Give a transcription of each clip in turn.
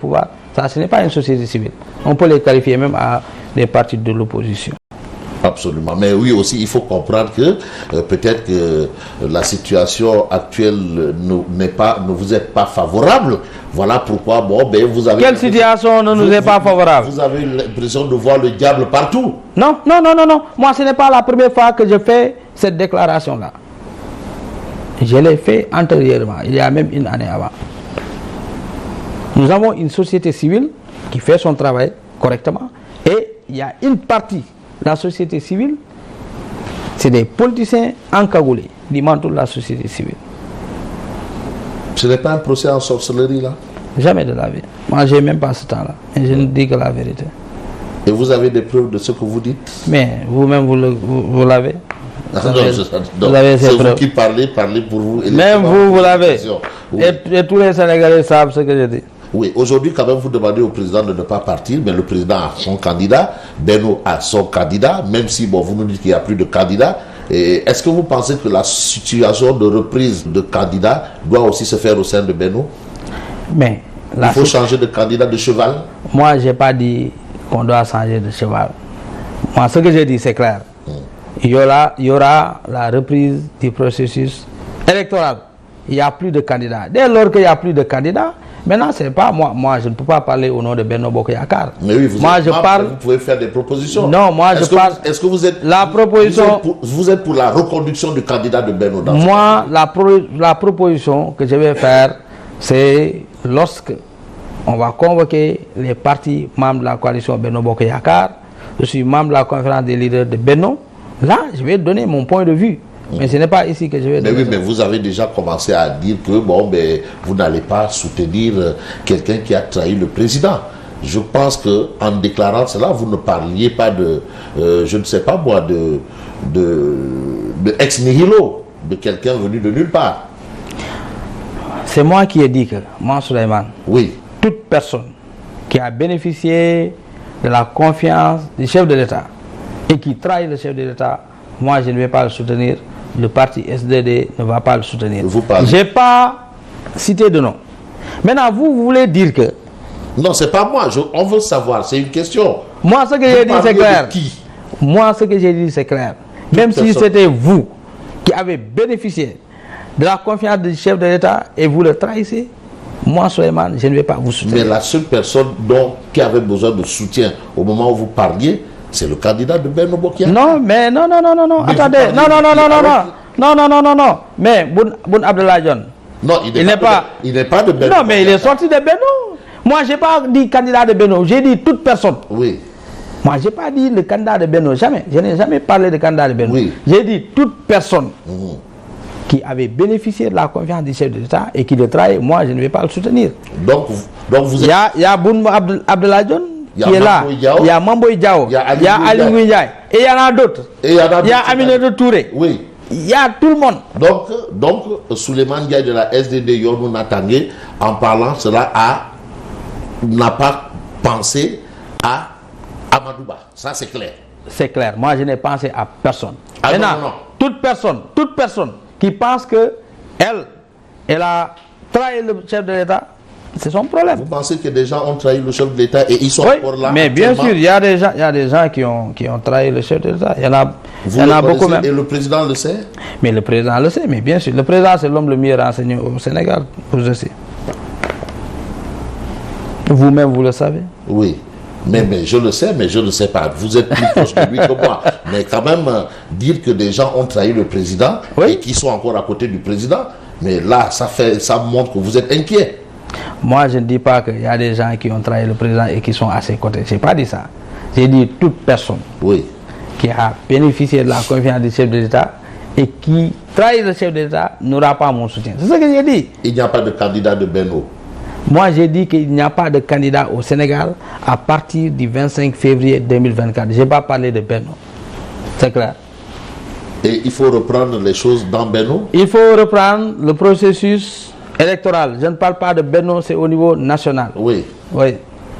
pouvoir. Ça, ce n'est pas une société civile. On peut les qualifier même à des partis de l'opposition. Absolument. Mais oui, aussi, il faut comprendre que peut-être que la situation actuelle ne vous est pas favorable. Voilà pourquoi, vous avez... Quelle situation ne nous est pas favorable? Vous avez l'impression de voir le diable partout. Non. Moi, ce n'est pas la première fois que je fais cette déclaration-là. Je l'ai fait antérieurement, il y a même une année avant. Nous avons une société civile qui fait son travail correctement et il y a une partie de la société civile, c'est des politiciens encagoulés du manteau de la société civile. Ce n'est pas un procès en sorcellerie là? Jamais de la vie. Moi, je n'ai même pas ce temps-là. Et je ne dis que la vérité. Et vous avez des preuves de ce que vous dites? Mais vous-même, vous l'avez. C'est vous qui parlez pour vous. Même vous l'avez. Oui. Et tous les Sénégalais savent ce que je dis. Oui, aujourd'hui, quand même, vous demandez au président de ne pas partir, mais le président a son candidat, Benno a son candidat, même si, vous nous dites qu'il n'y a plus de candidats. Est-ce que vous pensez que la situation de reprise de candidats doit aussi se faire au sein de Benno? Mais il faut changer de candidat de cheval? Moi, je n'ai pas dit qu'on doit changer de cheval. Moi, ce que j'ai dit, c'est clair. Il y aura la reprise du processus électoral. Il n'y a plus de candidats. Dès lors qu'il n'y a plus de candidats, maintenant, c'est pas moi. Moi, je ne peux pas parler au nom de Benno Bokk Yakaar. Mais oui, vous pouvez faire des propositions. Non, moi, je parle. Est-ce que vous êtes. La proposition. Vous êtes pour la reconduction du candidat de Benno dans moi, la proposition que je vais faire, c'est lorsque on va convoquer les partis membres de la coalition Benno Bokk Yakaar. Je suis membre de la conférence des leaders de Benno. Là, je vais donner mon point de vue. Mais ce n'est pas ici que je vais donner. Mais oui, mais vous avez déjà commencé à dire que vous n'allez pas soutenir quelqu'un qui a trahi le président. Je pense qu'en déclarant cela, vous ne parliez pas de, je ne sais pas moi, de ex nihilo, de quelqu'un venu de nulle part. C'est moi qui ai dit que, moi, Souleymane, oui, toute personne qui a bénéficié de la confiance du chef de l'État et qui trahit le chef de l'État, moi, je ne vais pas le soutenir. Le parti SDD ne va pas le soutenir. Je n'ai pas cité de nom. Maintenant, vous voulez dire que... Non, c'est pas moi. On veut savoir. C'est une question. Moi, ce que j'ai dit, c'est clair. Qui? Moi, ce que j'ai dit, c'est clair. Même si c'était vous qui avez bénéficié de la confiance du chef de l'État et vous le trahissez, moi, Souleymane, je ne vais pas vous soutenir. Mais la seule personne qui avait besoin de soutien au moment où vous parliez, c'est le candidat de Benno Bokk Yakaar. Non, mais non. Attendez, non. Mais Boun Abdallah Dionne. Non, il n'est pas de Benno. Non, mais il est sorti de Benno. Moi, je n'ai pas dit candidat de Benno. J'ai dit toute personne. Oui. Moi, je n'ai pas dit le candidat de Benno. Jamais. Je n'ai jamais parlé de candidat de Benno. Oui. J'ai dit toute personne qui avait bénéficié de la confiance du chef de l'État et qui le trahit. Moi, je ne vais pas le soutenir. Donc vous êtes... Il y a Boun Abdallah Dionne qui est là. Il y a Mamboy Diao. Il y a Ali Ngouille Ndiaye. Et il y en a d'autres. Il y a Aminata Touré. Oui. Il y a tout le monde. Donc Souleymane Ndiaye de la SDD Yonou Natangé, en parlant cela, n'a pas pensé à Amadou Ba. Ça, c'est clair. C'est clair. Moi, je n'ai pensé à personne. Ah, maintenant, non. toute personne qui pense que elle a trahi le chef de l'État, c'est son problème. Vous pensez que des gens ont trahi le chef de l'État et ils sont encore là? Mais bien sûr, il y a des gens qui ont trahi le chef de l'État. Il y en a beaucoup même. Et le président le sait? Mais le président le sait, mais bien sûr. Le président, c'est l'homme le mieux renseigné au Sénégal, vous aussi. Vous-même, vous le savez. Oui. Mais je le sais, mais je ne sais pas. Vous êtes plus proche de lui que moi. Mais quand même, dire que des gens ont trahi le président et qui sont encore à côté du président, mais là, ça montre que vous êtes inquiet. Moi, je ne dis pas qu'il y a des gens qui ont trahi le président et qui sont à ses côtés. Je n'ai pas dit ça. J'ai dit toute personne qui a bénéficié de la confiance du chef de l'État et qui trahit le chef de l'État n'aura pas mon soutien. C'est ce que j'ai dit. Il n'y a pas de candidat de Benno. Moi, j'ai dit qu'il n'y a pas de candidat au Sénégal à partir du 25 février 2024. Je n'ai pas parlé de Benno. C'est clair. Et il faut reprendre les choses dans Benno? Il faut reprendre le processus électoral. Je ne parle pas de Benno, c'est au niveau national. Oui. Oui.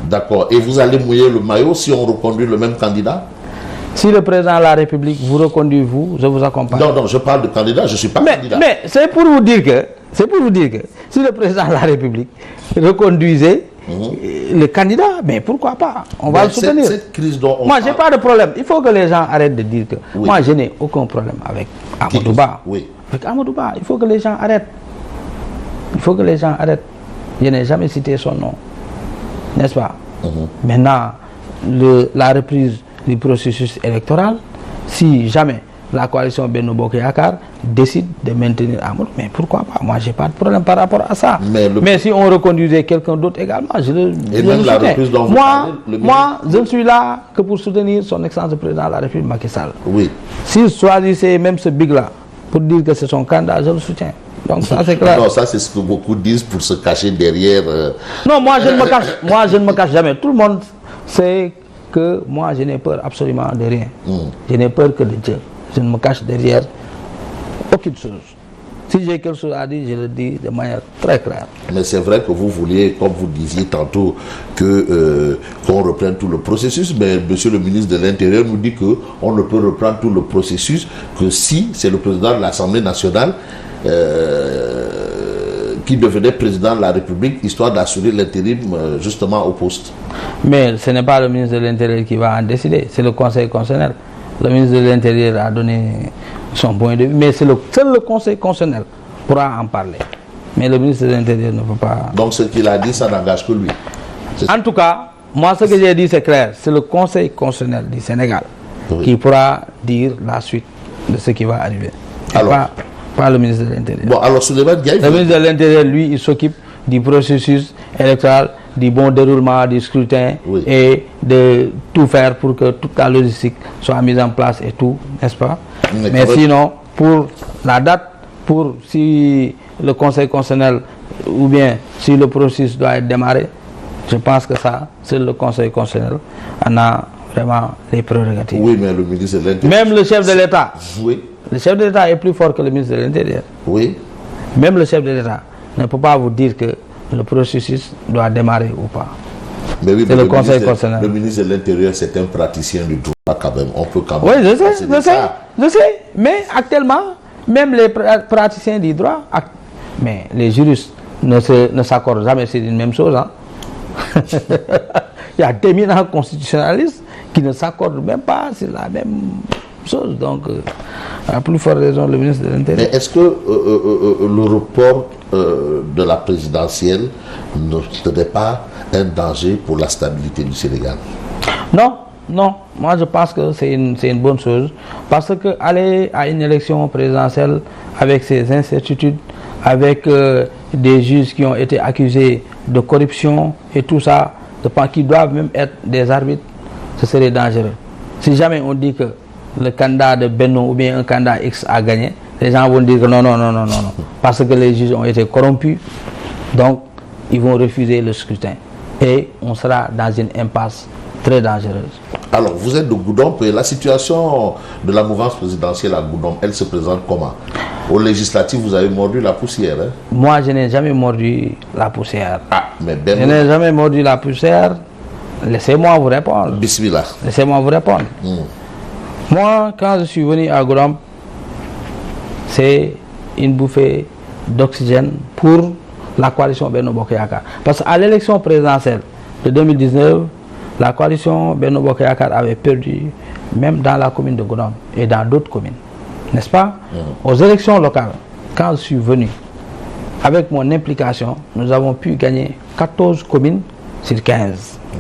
D'accord. Et vous allez mouiller le maillot si on reconduit le même candidat? Si le président de la République vous reconduit, je vous accompagne. Non, je parle de candidat, je ne suis pas candidat. Mais c'est pour vous dire que si le président de la République reconduisait le candidat, mais pourquoi pas? On va le soutenir. Cette crise dont on moi, j'ai pas de problème. Il faut que les gens arrêtent de dire que... Oui. Moi, je n'ai aucun problème avec Amadou Ba. Oui. Avec Amadou Ba, il faut que les gens arrêtent. Il faut que les gens arrêtent. Je n'ai jamais cité son nom. N'est-ce pas? Maintenant, la reprise du processus électoral, si jamais la coalition Benno Bokk Yakaar décide de maintenir Amadou, mais pourquoi pas? Moi, j'ai pas de problème par rapport à ça. Mais si on reconduisait quelqu'un d'autre également, je le soutiens. Moi, je ne suis là que pour soutenir son excellence de président de la République, Macky Sall. Oui. S'il choisissait même ce big-là pour dire que c'est son candidat, je le soutiens. Donc ça, c'est clair. Non, ça, c'est ce que beaucoup disent pour se cacher derrière... Non, moi, je ne me cache. Moi, je ne me cache jamais. Tout le monde sait que moi, je n'ai peur absolument de rien. Je n'ai peur que de Dieu. Je ne me cache derrière aucune chose. Si j'ai quelque chose à dire, je le dis de manière très claire. Mais c'est vrai que vous vouliez, comme vous disiez tantôt, qu'on reprenne tout le processus, mais monsieur le ministre de l'Intérieur nous dit qu'on ne peut reprendre tout le processus que si c'est le président de l'Assemblée nationale qui devenait président de la République, histoire d'assurer l'intérim justement au poste. Mais ce n'est pas le ministre de l'Intérieur qui va en décider, c'est le Conseil constitutionnel. Le ministre de l'Intérieur a donné son point de vue, mais seul le Conseil constitutionnel pourra en parler. Mais le ministre de l'Intérieur ne peut pas... Donc ce qu'il a dit, ça n'engage que lui. En tout cas, moi ce que j'ai dit c'est clair, c'est le Conseil constitutionnel du Sénégal qui pourra dire la suite de ce qui va arriver. Alors, pas le ministre de l'Intérieur. Bon, alors Souleymane Diaye... Le ministre de l'Intérieur, lui, il s'occupe du processus électoral, du bon déroulement du scrutin et de tout faire pour que toute la logistique soit mise en place et tout, n'est-ce pas? Mais sinon, pour la date, pour si le Conseil constitutionnel ou bien si le processus doit être démarré, je pense que ça, c'est le Conseil constitutionnel en a vraiment les prérogatives. Oui, mais le ministre de l'Intérieur... Même le chef de l'État. Oui. Le chef de l'État est plus fort que le ministre de l'Intérieur. Oui. Même le chef de l'État ne peut pas vous dire que le processus doit démarrer ou pas. Mais oui, c'est le Conseil constitutionnel. Le ministre de l'Intérieur, c'est un praticien du droit quand même. On peut quand même... Oui, je sais. Mais actuellement, même les praticiens du droit, mais les juristes ne s'accordent jamais sur une même chose. Hein. Il y a d'éminents constitutionnalistes qui ne s'accordent même pas sur la même chose. Donc, à plus forte raison, le ministre de l'Intérieur. Mais est-ce que le report de la présidentielle ne serait pas un danger pour la stabilité du Sénégal? Non. Moi, je pense que c'est une bonne chose. Parce que aller à une élection présidentielle avec ces incertitudes, avec des juges qui ont été accusés de corruption et tout ça, je pense qu'ils doivent même être des arbitres, ce serait dangereux. Si jamais on dit que le candidat de Benno ou bien un candidat X a gagné, les gens vont dire que non. Parce que les juges ont été corrompus, donc ils vont refuser le scrutin. Et on sera dans une impasse très dangereuse. Alors, vous êtes de Goudomp et la situation de la mouvance présidentielle à Goudomp, elle se présente comment? Aux législatives, vous avez mordu la poussière, hein? Moi, je n'ai jamais mordu la poussière. Mais je n'ai jamais mordu la poussière. Laissez-moi vous répondre. Bismillah. Laissez-moi vous répondre. Moi, quand je suis venu à Goudomp, c'est une bouffée d'oxygène pour la coalition Benno Bokk Yakaar. Parce qu'à l'élection présidentielle de 2019, la coalition Benno Bokk Yakaar avait perdu, même dans la commune de Goudomp et dans d'autres communes. N'est-ce pas? Aux élections locales, quand je suis venu, avec mon implication, nous avons pu gagner 14 communes sur 15.